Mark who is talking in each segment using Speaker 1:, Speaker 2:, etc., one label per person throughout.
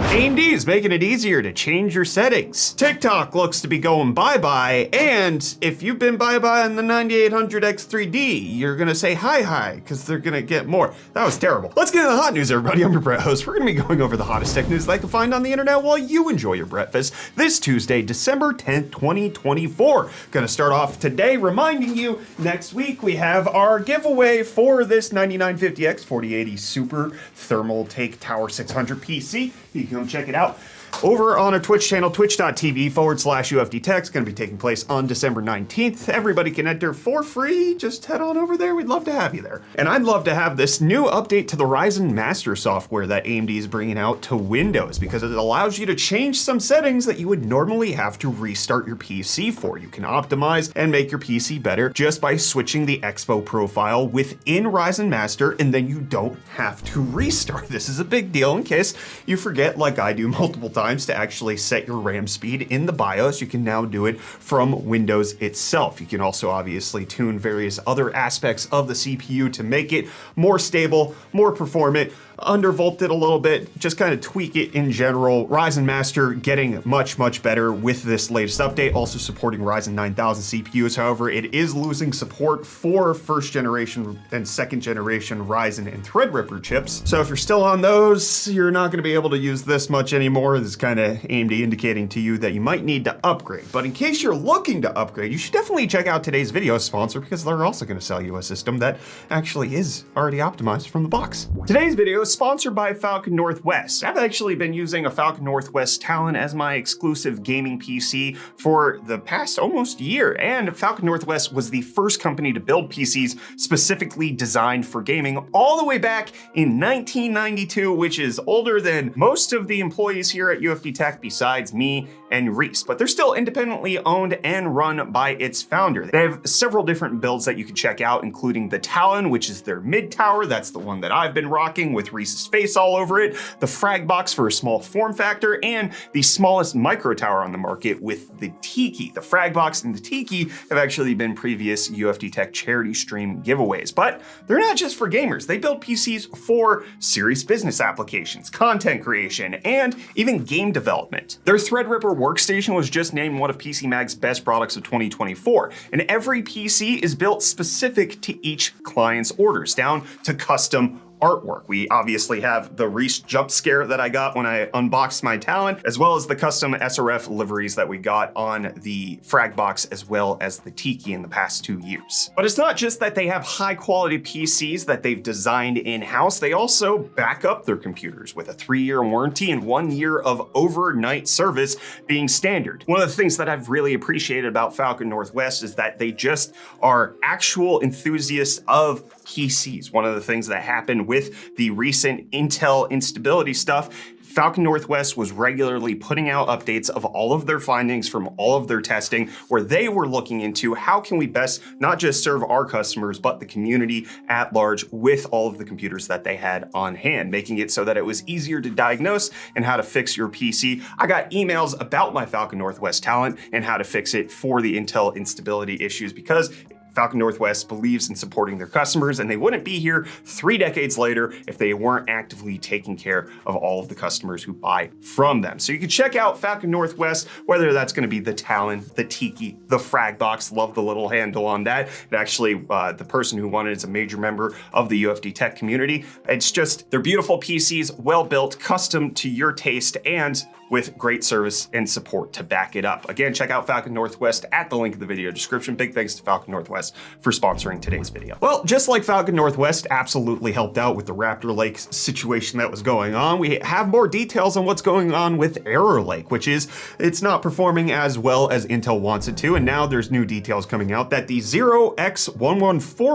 Speaker 1: AMD is making it easier to change your settings. TikTok looks to be going bye-bye, and if you've been bye-bye on the 9800 X3D, you're gonna say hi, because they're gonna get more. That was terrible. Let's get into the hot news, everybody. I'm your Brett host. We're gonna be going over the hottest tech news that I can find on the internet while you enjoy your breakfast this Tuesday, December 10th, 2024. Gonna start off today reminding you, next week we have our giveaway for this 9950X 4080 Super Thermal Take Tower 600 PC. You can come check it out over on our Twitch channel, twitch.tv/UFD Tech. It's going to be taking place on December 19th. Everybody can enter for free. Just head on over there. We'd love to have you there. And I'd love to have this new update to the Ryzen Master software that AMD is bringing out to Windows, because it allows you to change some settings that you would normally have to restart your PC for. You can optimize and make your PC better just by switching the Expo profile within Ryzen Master, and then you don't have to restart. This is a big deal in case you forget, like I do multiple times, to actually set your RAM speed in the BIOS. You can now do it from Windows itself. You can also obviously tune various other aspects of the CPU to make it more stable, more performant, undervolt it a little bit, just kind of tweak it in general. Ryzen Master getting much, much better with this latest update, also supporting Ryzen 9000 CPUs. However, it is losing support for first generation and second generation Ryzen and Threadripper chips. So if you're still on those, you're not going to be able to use this much anymore. This is kind of AMD indicating to you that you might need to upgrade. But in case you're looking to upgrade, you should definitely check out today's video sponsor, because they're also going to sell you a system that actually is already optimized from the box. Today's video is sponsored by Falcon Northwest. I've actually been using a Falcon Northwest Talon as my exclusive gaming PC for the past almost year, and Falcon Northwest was the first company to build PCs specifically designed for gaming all the way back in 1992, which is older than most of the employees here at UFD Tech besides me and Reece, but they're still independently owned and run by its founder. They have several different builds that you can check out, including the Talon, which is their mid tower. That's the one that I've been rocking with Reece's face all over it, the Frag Box for a small form factor, and the smallest micro tower on the market with the Tiki. The Frag Box and the Tiki have actually been previous UFD Tech charity stream giveaways, but they're not just for gamers. They build PCs for serious business applications, content creation, and even game development. Their Threadripper workstation was just named one of PC Mag's best products of 2024, and every PC is built specific to each client's orders, down to custom artwork. We obviously have the Reece jump scare that I got when I unboxed my Talon, as well as the custom SRF liveries that we got on the Frag Box, as well as the Tiki in the past 2 years. But it's not just that they have high quality PCs that they've designed in-house, they also back up their computers with a 3-year warranty and 1 year of overnight service being standard. One of the things that I've really appreciated about Falcon Northwest is that they just are actual enthusiasts of PCs. One of the things that happened with the recent Intel instability stuff, Falcon Northwest was regularly putting out updates of all of their findings from all of their testing, where they were looking into how can we best not just serve our customers, but the community at large with all of the computers that they had on hand, making it so that it was easier to diagnose and how to fix your PC. I got emails about my Falcon Northwest Talon and how to fix it for the Intel instability issues, because Falcon Northwest believes in supporting their customers, and they wouldn't be here 3 decades later if they weren't actively taking care of all of the customers who buy from them. So you can check out Falcon Northwest, whether that's going to be the Talon, the Tiki, the Frag Box. Love the little handle on that. And actually, the person who won it is a major member of the UFD Tech community. It's just, they're beautiful PCs, well built, custom to your taste, and with great service and support to back it up. Again, check out Falcon Northwest at the link in the video description. Big thanks to Falcon Northwest for sponsoring today's video. Well, just like Falcon Northwest absolutely helped out with the Raptor Lake situation that was going on, we have more details on what's going on with Error Lake, which is it's not performing as well as Intel wants it to, and now there's new details coming out that the 0x114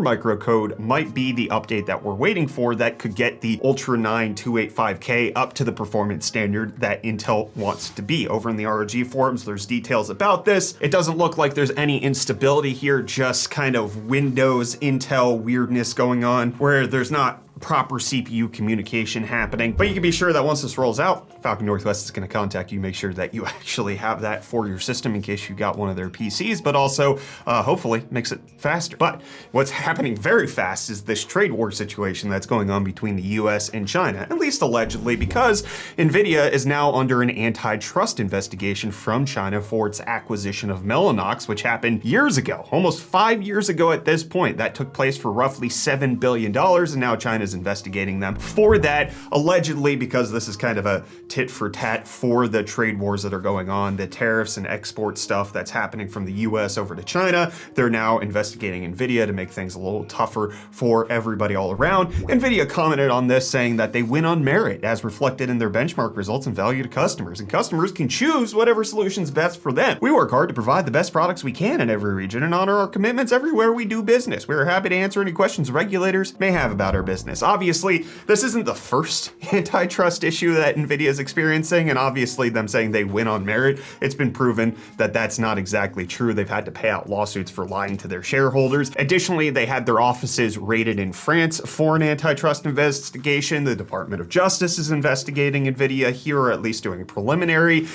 Speaker 1: microcode might be the update that we're waiting for that could get the Ultra 9 285K up to the performance standard that Intel wants to be. Over in the ROG forums, there's details about this. It doesn't look like there's any instability here, just kind of Windows Intel weirdness going on, where there's not proper CPU communication happening. But you can be sure that once this rolls out, Falcon Northwest is going to contact you, make sure that you actually have that for your system in case you got one of their PCs, but also hopefully makes it faster. But what's happening very fast is this trade war situation that's going on between the US and China, at least allegedly, because Nvidia is now under an antitrust investigation from China for its acquisition of Mellanox, which happened years ago, almost 5 years ago at this point. That took place for roughly $7 billion, and now China's investigating them for that, allegedly, because this is kind of a tit for tat for the trade wars that are going on, the tariffs and export stuff that's happening from the US over to China. They're now investigating Nvidia to make things a little tougher for everybody all around. Nvidia commented on this, saying that they win on merit, as reflected in their benchmark results and value to customers, and customers can choose whatever solution's best for them. We work hard to provide the best products we can in every region and honor our commitments everywhere we do business. We are happy to answer any questions regulators may have about our business. Obviously, this isn't the first antitrust issue that Nvidia is experiencing, and obviously them saying they win on merit, it's been proven that that's not exactly true. They've had to pay out lawsuits for lying to their shareholders. Additionally, they had their offices raided in France for an antitrust investigation. The Department of Justice is investigating Nvidia here, or at least doing a preliminary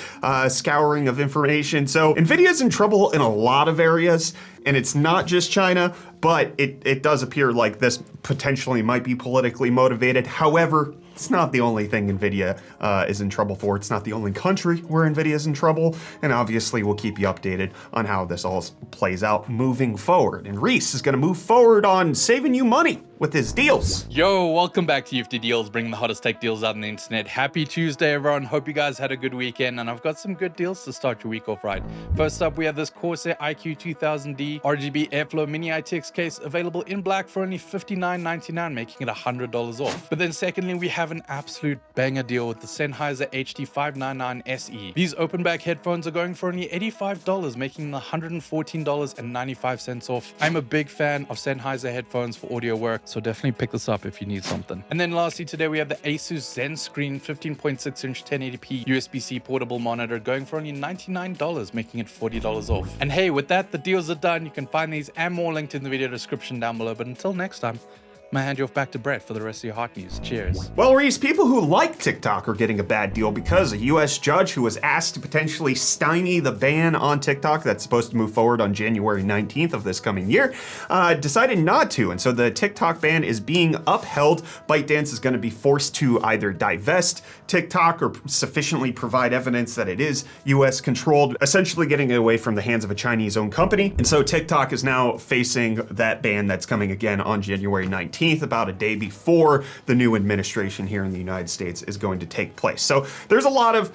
Speaker 1: scouring of information. So Nvidia's in trouble in a lot of areas, and it's not just China, but it does appear like this potentially might be politically motivated. However, it's not the only thing Nvidia is in trouble for. It's not the only country where Nvidia is in trouble. And obviously, we'll keep you updated on how this all plays out moving forward. And Reece is going to move forward on saving you money with his deals.
Speaker 2: Yo, welcome back to UFD Deals, bringing the hottest tech deals out on the internet. Happy Tuesday, everyone. Hope you guys had a good weekend, and I've got some good deals to start your week off right. First up, we have this Corsair iQ 2000D RGB Airflow Mini ITX case available in black for only $59.99, making it $100 off. But then secondly, we have an absolute banger deal with the Sennheiser HD599 SE. These open back headphones are going for only $85, making them $114.95 off. I'm a big fan of Sennheiser headphones for audio work, so definitely pick this up if you need something. And then lastly, today we have the Asus ZenScreen 15.6-inch 1080p USB-C portable monitor going for only $99, making it $40 off. And hey, with that, the deals are done. You can find these and more linked in the video description down below. But until next time, I'm gonna hand you off back to Brett for the rest of your hot news. Cheers.
Speaker 1: Well, Reece, people who like TikTok are getting a bad deal because a US judge who was asked to potentially stymie the ban on TikTok that's supposed to move forward on January 19th of this coming year, decided not to. And so the TikTok ban is being upheld. ByteDance is gonna be forced to either divest TikTok or sufficiently provide evidence that it is US controlled, essentially getting it away from the hands of a Chinese owned company. And so TikTok is now facing that ban that's coming again on January 19th. About a day before the new administration here in the United States is going to take place. So there's a lot of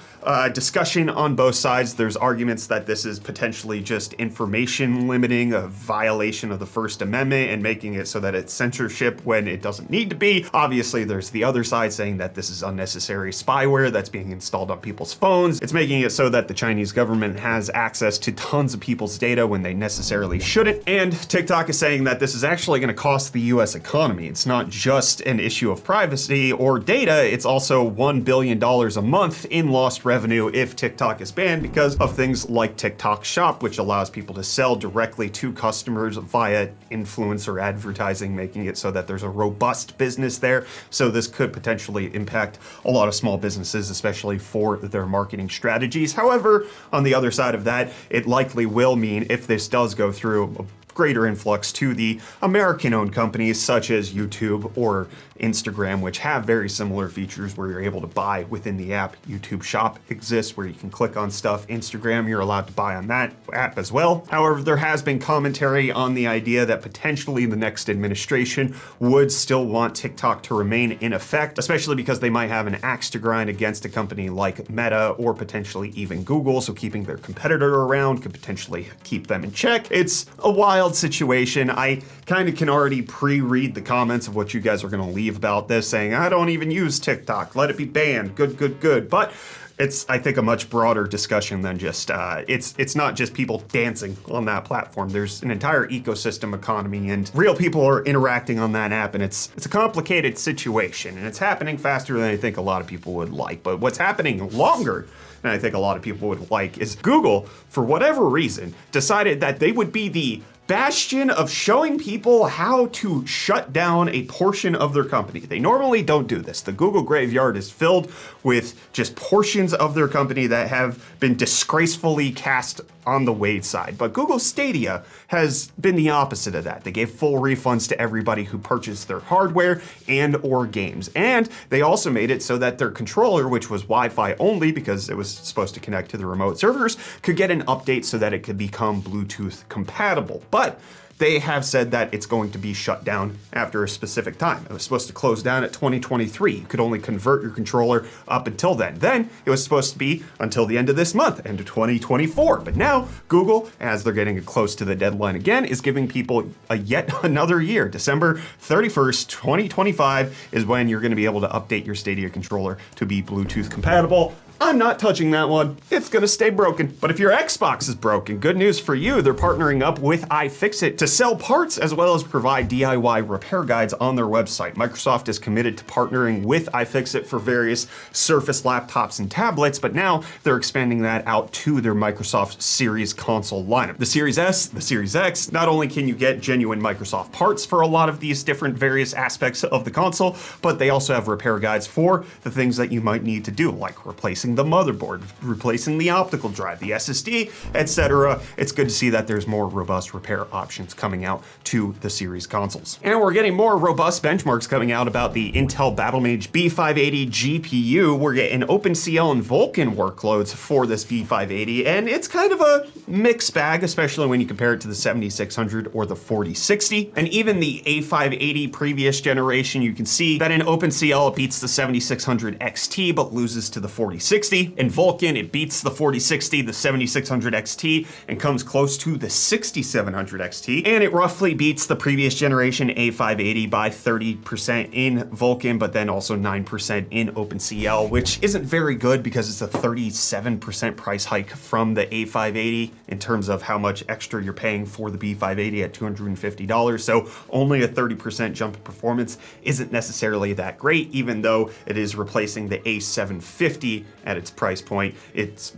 Speaker 1: discussion on both sides. There's arguments that this is potentially just information limiting, a violation of the First Amendment, and making it so that it's censorship when it doesn't need to be. Obviously, there's the other side saying that this is unnecessary spyware that's being installed on people's phones. It's making it so that the Chinese government has access to tons of people's data when they necessarily shouldn't. And TikTok is saying that this is actually going to cost the US economy. It's not just an issue of privacy or data, it's also $1 billion a month in lost revenue if TikTok is banned because of things like TikTok Shop, which allows people to sell directly to customers via influencer advertising, making it so that there's a robust business there. So this could potentially impact a lot of small businesses, especially for their marketing strategies. However, on the other side of that, it likely will mean, if this does go through, greater influx to the American-owned companies such as YouTube or Instagram, which have very similar features where you're able to buy within the app. YouTube Shop exists where you can click on stuff. Instagram, you're allowed to buy on that app as well. However, there has been commentary on the idea that potentially the next administration would still want TikTok to remain in effect, especially because they might have an axe to grind against a company like Meta or potentially even Google, so keeping their competitor around could potentially keep them in check. It's a wild situation. I kind of can already pre-read the comments of what you guys are going to leave about this, saying, I don't even use TikTok, let it be banned, good. But it's, I think, a much broader discussion than just, it's not just people dancing on that platform. There's an entire ecosystem economy and real people are interacting on that app, and it's a complicated situation, and it's happening faster than I think a lot of people would like. But what's happening longer than I think a lot of people would like is Google, for whatever reason, decided that they would be the bastion of showing people how to shut down a portion of their company. They normally don't do this. The Google graveyard is filled with just portions of their company that have been disgracefully cast on the wayside. But Google Stadia has been the opposite of that. They gave full refunds to everybody who purchased their hardware and or games. And they also made it so that their controller, which was Wi-Fi only because it was supposed to connect to the remote servers, could get an update so that it could become Bluetooth compatible. But they have said that it's going to be shut down after a specific time. It was supposed to close down at 2023. You could only convert your controller up until then. Then it was supposed to be until the end of this month, end of 2024. But now Google, as they're getting close to the deadline again, is giving people yet another year. December 31st, 2025 is when you're going to be able to update your Stadia controller to be Bluetooth compatible. I'm not touching that one. It's gonna stay broken. But if your Xbox is broken, good news for you. They're partnering up with iFixit to sell parts as well as provide DIY repair guides on their website. Microsoft is committed to partnering with iFixit for various Surface laptops and tablets, but now they're expanding that out to their Microsoft Series console lineup. The Series S, the Series X, not only can you get genuine Microsoft parts for a lot of these different various aspects of the console, but they also have repair guides for the things that you might need to do, like replacing the motherboard, replacing the optical drive, the SSD, etc. It's good to see that there's more robust repair options coming out to the series consoles. And we're getting more robust benchmarks coming out about the Intel Battlemage B580 GPU. We're getting OpenCL and Vulkan workloads for this B580, and it's kind of a mixed bag, especially when you compare it to the 7600 or the 4060. And even the A580 previous generation, you can see that in OpenCL it beats the 7600 XT but loses to the 4060. In Vulkan, it beats the 4060, the 7600 XT, and comes close to the 6700 XT. And it roughly beats the previous generation A580 by 30% in Vulkan, but then also 9% in OpenCL, which isn't very good because it's a 37% price hike from the A580 in terms of how much extra you're paying for the B580 at $250. So only a 30% jump in performance isn't necessarily that great, even though it is replacing the A750 at its price point. It's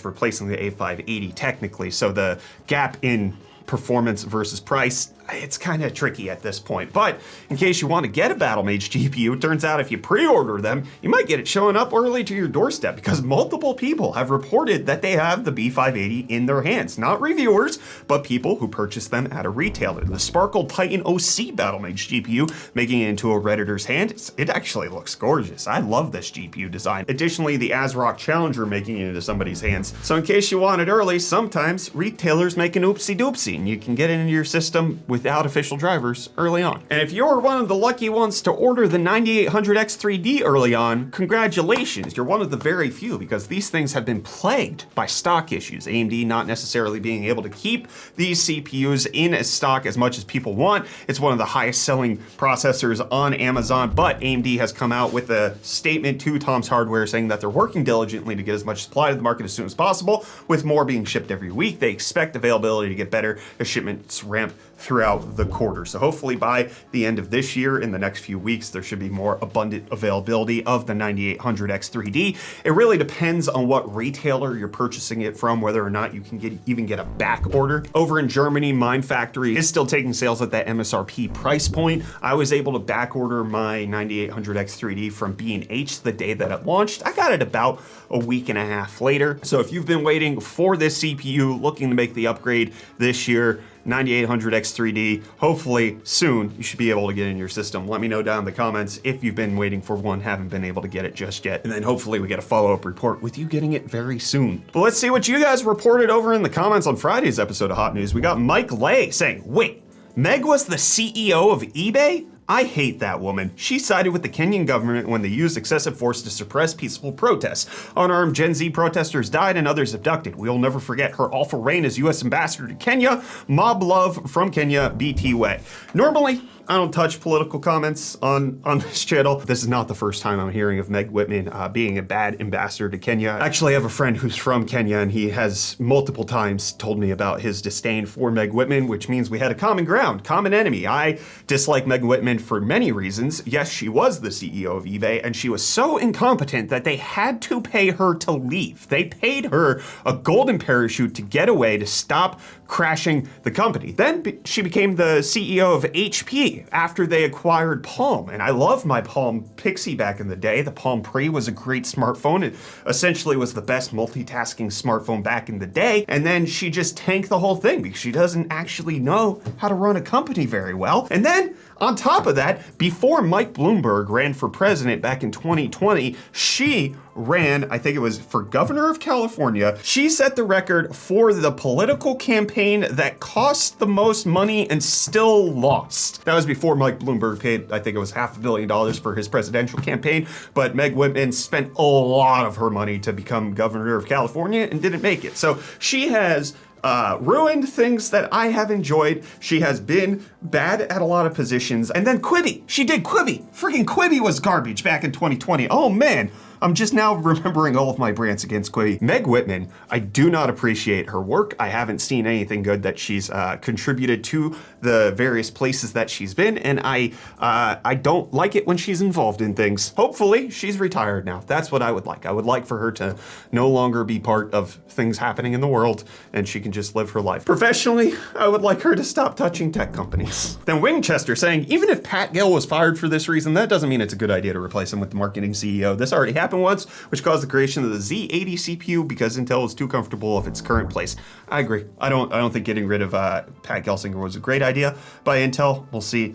Speaker 1: replacing the A580 technically, so the gap in performance versus price, it's kind of tricky at this point. But in case you want to get a Battlemage GPU, it turns out if you pre-order them, you might get it showing up early to your doorstep because multiple people have reported that they have the B580 in their hands. Not reviewers, but people who purchased them at a retailer. The Sparkle Titan OC Battlemage GPU making it into a Redditor's hand. It actually looks gorgeous. I love this GPU design. Additionally, the ASRock Challenger making it into somebody's hands. So in case you want it early, sometimes retailers make an oopsie doopsie and you can get it into your system without official drivers early on. And if you're one of the lucky ones to order the 9800X3D early on, congratulations, you're one of the very few because these things have been plagued by stock issues. AMD not necessarily being able to keep these CPUs in stock as much as people want. It's one of the highest selling processors on Amazon, but AMD has come out with a statement to Tom's Hardware saying that they're working diligently to get as much supply to the market as soon as possible, with more being shipped every week. They expect availability to get better as shipments ramp throughout the quarter. So hopefully by the end of this year, in the next few weeks, there should be more abundant availability of the 9800X3D. It really depends on what retailer you're purchasing it from, whether or not you can even get a back order. Over in Germany, Mine Factory is still taking sales at that MSRP price point. I was able to back order my 9800X3D from B&H the day that it launched. I got it about a week and a half later. So if you've been waiting for this CPU, looking to make the upgrade this year, 9800X3D, hopefully soon you should be able to get in your system. Let me know down in the comments if you've been waiting for one, haven't been able to get it just yet. And then hopefully we get a follow-up report with you getting it very soon. But let's see what you guys reported over in the comments on Friday's episode of Hot News. We got Mike Lay saying, wait, Meg was the CEO of eBay? I hate that woman. She sided with the Kenyan government when they used excessive force to suppress peaceful protests. Unarmed Gen Z protesters died and others abducted. We'll never forget her awful reign as U.S. ambassador to Kenya. Mob love from Kenya, BT way. Normally, I don't touch political comments on this channel. This is not the first time I'm hearing of Meg Whitman being a bad ambassador to Kenya. Actually, I have a friend who's from Kenya, and he has multiple times told me about his disdain for Meg Whitman, which means we had a common ground, common enemy. I dislike Meg Whitman for many reasons. Yes, she was the CEO of eBay, and she was so incompetent that they had to pay her to leave. They paid her a golden parachute to get away, to stop crashing the company. Then she became the CEO of HP after they acquired Palm. And I love my Palm Pixie back in the day. The Palm Pre was a great smartphone. It essentially was the best multitasking smartphone back in the day. And then she just tanked the whole thing because she doesn't actually know how to run a company very well. And then on top of that, before Mike Bloomberg ran for president back in 2020, she ran, I think it was for governor of California. She set the record for the political campaign that cost the most money and still lost. That was before Mike Bloomberg paid, I think it was $500 million for his presidential campaign, but Meg Whitman spent a lot of her money to become governor of California and didn't make it. So she has ruined things that I have enjoyed. She has been bad at a lot of positions. And then Quibi. She did Quibi. Freaking Quibi was garbage back in 2020. Oh man. I'm just now remembering all of my rants against Quibi. Meg Whitman, I do not appreciate her work. I haven't seen anything good that she's contributed to the various places that she's been, and I don't like it when she's involved in things. Hopefully, she's retired now. That's what I would like. I would like for her to no longer be part of things happening in the world, and she can just live her life. Professionally, I would like her to stop touching tech companies. Then Wingchester saying, even if Pat Gill was fired for this reason, that doesn't mean it's a good idea to replace him with the marketing CEO. This already happened once, which caused the creation of the Z80 CPU because Intel was too comfortable of its current place. I agree. I don't think getting rid of Pat Gelsinger was a great idea by Intel. We'll see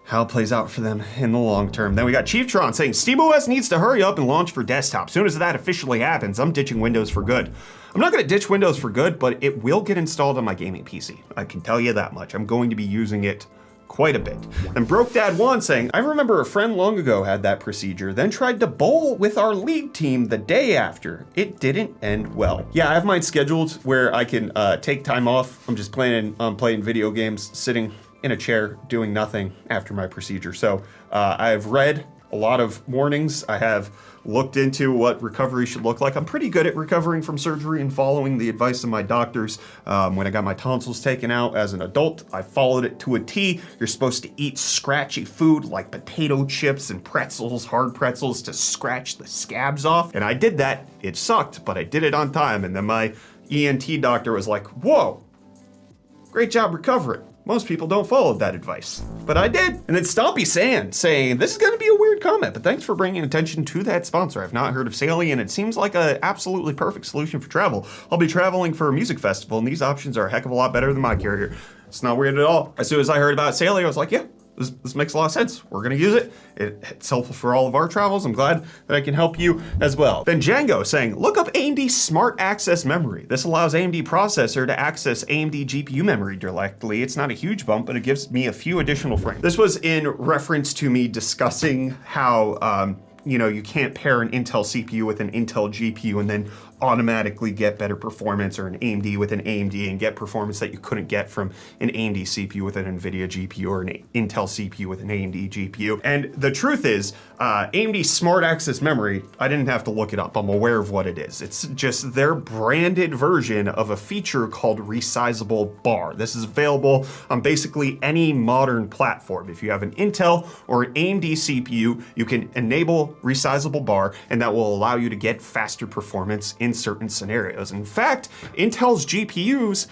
Speaker 1: how it plays out for them in the long term. Then we got Chieftron saying SteamOS needs to hurry up and launch for desktop. Soon as that officially happens, I'm ditching Windows for good. I'm not going to ditch Windows for good, but it will get installed on my gaming PC. I can tell you that much. I'm going to be using it quite a bit. And Broke Dad 1 saying, I remember a friend long ago had that procedure, then tried to bowl with our league team the day after. It didn't end well. Yeah, I have mine scheduled where I can take time off. I'm just planning on playing video games, sitting in a chair, doing nothing after my procedure. So I've read a lot of warnings. I have looked into what recovery should look like. I'm pretty good at recovering from surgery and following the advice of my doctors. When I got my tonsils taken out as an adult, I followed it to a T. You're supposed to eat scratchy food like potato chips and pretzels, hard pretzels, to scratch the scabs off. And I did that. It sucked, but I did it on time. And then my ENT doctor was like, whoa, great job recovering. Most people don't follow that advice, but I did. And then Stompy Sand saying, this is gonna be a weird comment, but thanks for bringing attention to that sponsor. I've not heard of Saley, and it seems like an absolutely perfect solution for travel. I'll be traveling for a music festival, and these options are a heck of a lot better than my carrier. It's not weird at all. As soon as I heard about Saley, I was like, yeah, this makes a lot of sense. We're gonna use it. It's helpful for all of our travels. I'm glad that I can help you as well. Then Django saying, look up AMD Smart Access Memory. This allows AMD processor to access AMD GPU memory directly. It's not a huge bump, but it gives me a few additional frames. This was in reference to me discussing how you can't pair an Intel CPU with an Intel GPU and then automatically get better performance, or an AMD with an AMD and get performance that you couldn't get from an AMD CPU with an Nvidia GPU or an Intel CPU with an AMD GPU. And the truth is, AMD Smart Access Memory, I didn't have to look it up. I'm aware of what it is. It's just their branded version of a feature called resizable bar. This is available on basically any modern platform. If you have an Intel or an AMD CPU, you can enable resizable bar, and that will allow you to get faster performance in certain scenarios. In fact, Intel's GPUs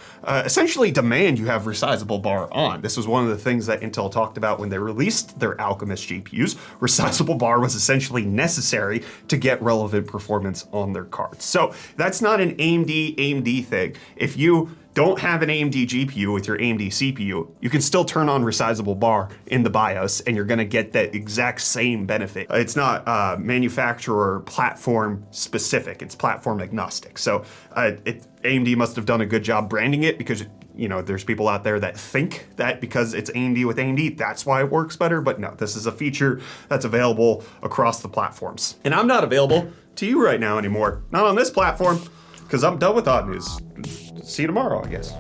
Speaker 1: essentially demand you have resizable bar on. This was one of the things that Intel talked about when they released their Alchemist GPUs. Resizable bar was essentially necessary to get relevant performance on their cards. So that's not an AMD thing. If you don't have an AMD GPU with your AMD CPU, you can still turn on resizable bar in the BIOS and you're gonna get that exact same benefit. It's not manufacturer platform specific, it's platform agnostic. So AMD must have done a good job branding it, because there's people out there that think that because it's AMD with AMD, that's why it works better. But no, this is a feature that's available across the platforms. And I'm not available to you right now anymore. Not on this platform, because I'm done with odd news. See you tomorrow, I guess.